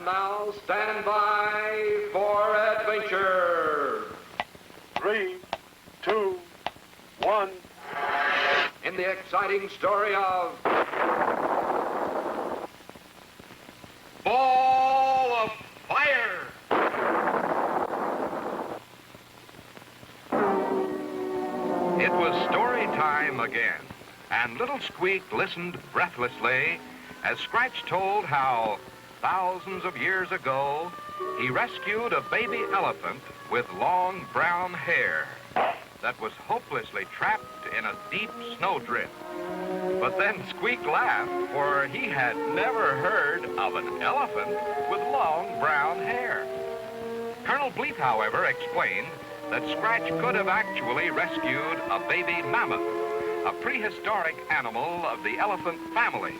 And now stand by for adventure. 3, 2, 1. In the exciting story of Ball of Fire. It was story time again, and little Squeak listened breathlessly as Scratch told how thousands of years ago he rescued a baby elephant with long brown hair that was hopelessly trapped in a deep snowdrift. But then Squeak laughed, for he had never heard of an elephant with long brown hair. Colonel Bleep, however, explained that Scratch could have actually rescued a baby mammoth, a prehistoric animal of the elephant family.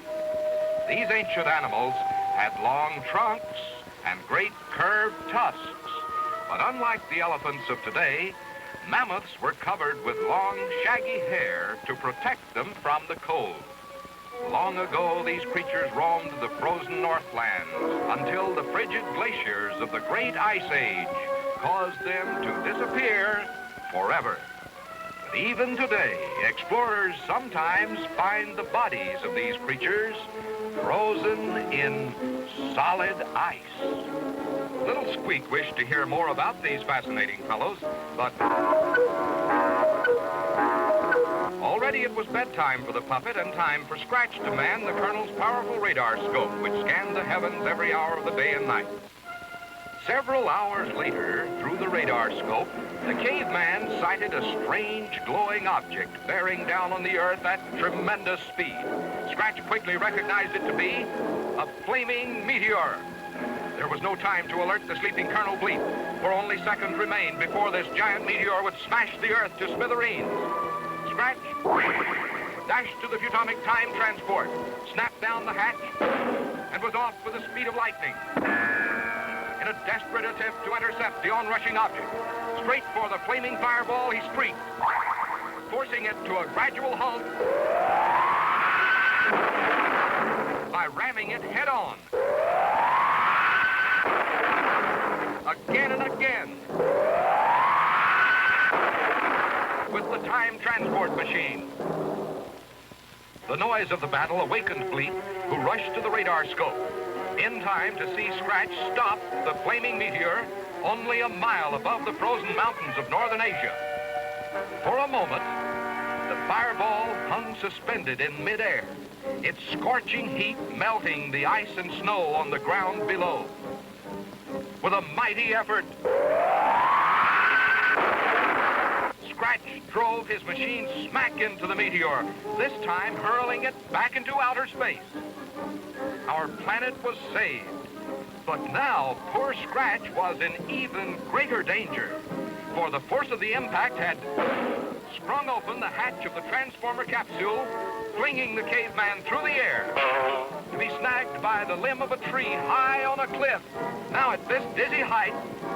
These ancient animals had long trunks and great curved tusks, but unlike the elephants of today, mammoths were covered with long, shaggy hair to protect them from the cold. Long ago, these creatures roamed the frozen Northlands until the frigid glaciers of the Great Ice Age caused them to disappear forever. But even today, explorers sometimes find the bodies of these creatures frozen in solid ice. Little Squeak wished to hear more about these fascinating fellows, but already it was bedtime for the puppet and time for Scratch to man the Colonel's powerful radar scope, which scanned the heavens every hour of the day and night. Several hours later, through the radar scope, the caveman sighted a strange glowing object bearing down on the earth at tremendous speed. Scratch quickly recognized it to be a flaming meteor. There was no time to alert the sleeping Colonel Bleep, for only seconds remained before this giant meteor would smash the earth to smithereens. Scratch dashed to the Futonic time transport, snapped down the hatch, and was off with the speed of lightning. In a desperate attempt to intercept the onrushing object, straight for the flaming fireball he streaked, forcing it to a gradual halt by ramming it head-on. Again and again, with the time transport machine. The noise of the battle awakened Bleep, who rushed to the radar scope, in time to see Scratch stop the flaming meteor only a mile above the frozen mountains of northern Asia. For a moment, the fireball hung suspended in midair, its scorching heat melting the ice and snow on the ground below. With a mighty effort, Scratch drove his machine smack into the meteor, this time hurling it back into outer space. Our planet was saved, but now poor Scratch was in even greater danger, for the force of the impact had sprung open the hatch of the transformer capsule, flinging the caveman through the air, to be snagged by the limb of a tree high on a cliff. Now at this dizzy height,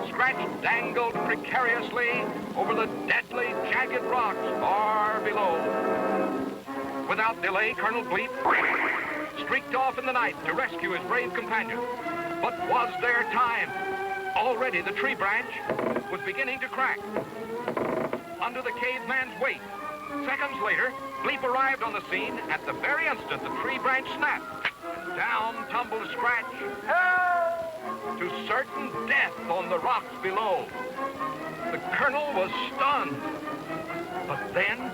Scratch dangled precariously over the deadly, jagged rocks far below. Without delay, Colonel Bleep streaked off in the night to rescue his brave companion. But was there time? Already the tree branch was beginning to crack under the caveman's weight. Seconds later, Bleep arrived on the scene at the very instant the tree branch snapped. Down tumbled Scratch to certain death on the rocks below. The Colonel was stunned. But then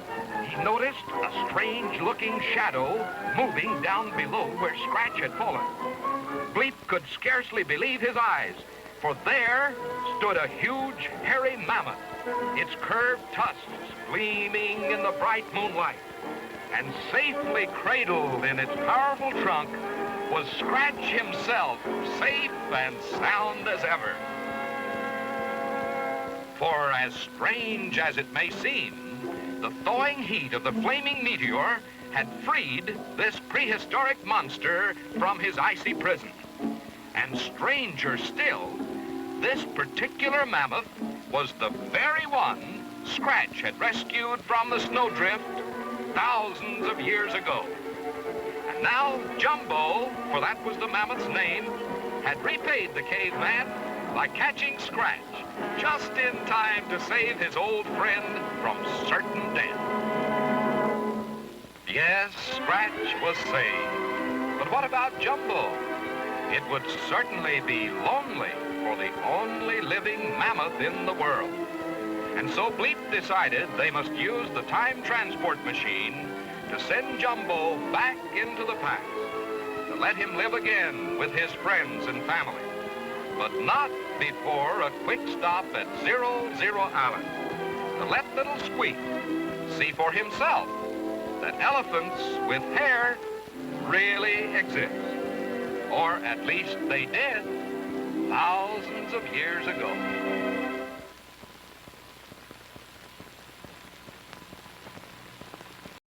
he noticed a strange-looking shadow moving down below where Scratch had fallen. Bleep could scarcely believe his eyes, for there stood a huge, hairy mammoth, its curved tusks gleaming in the bright moonlight. And safely cradled in its powerful trunk was Scratch himself, safe and sound as ever. For as strange as it may seem, the thawing heat of the flaming meteor had freed this prehistoric monster from his icy prison. And stranger still, this particular mammoth was the very one Scratch had rescued from the snowdrift thousands of years ago. And now Jumbo, for that was the mammoth's name, had repaid the caveman by catching Scratch just in time to save his old friend from certain death. Yes, Scratch was saved. But what about Jumbo? It would certainly be lonely for the only living mammoth in the world. And so Bleep decided they must use the time transport machine to send Jumbo back into the past, to let him live again with his friends and family. But not before a quick stop at 00 Island, to let little Squeak see for himself that elephants with hair really exist. Or at least they did thousands of years ago.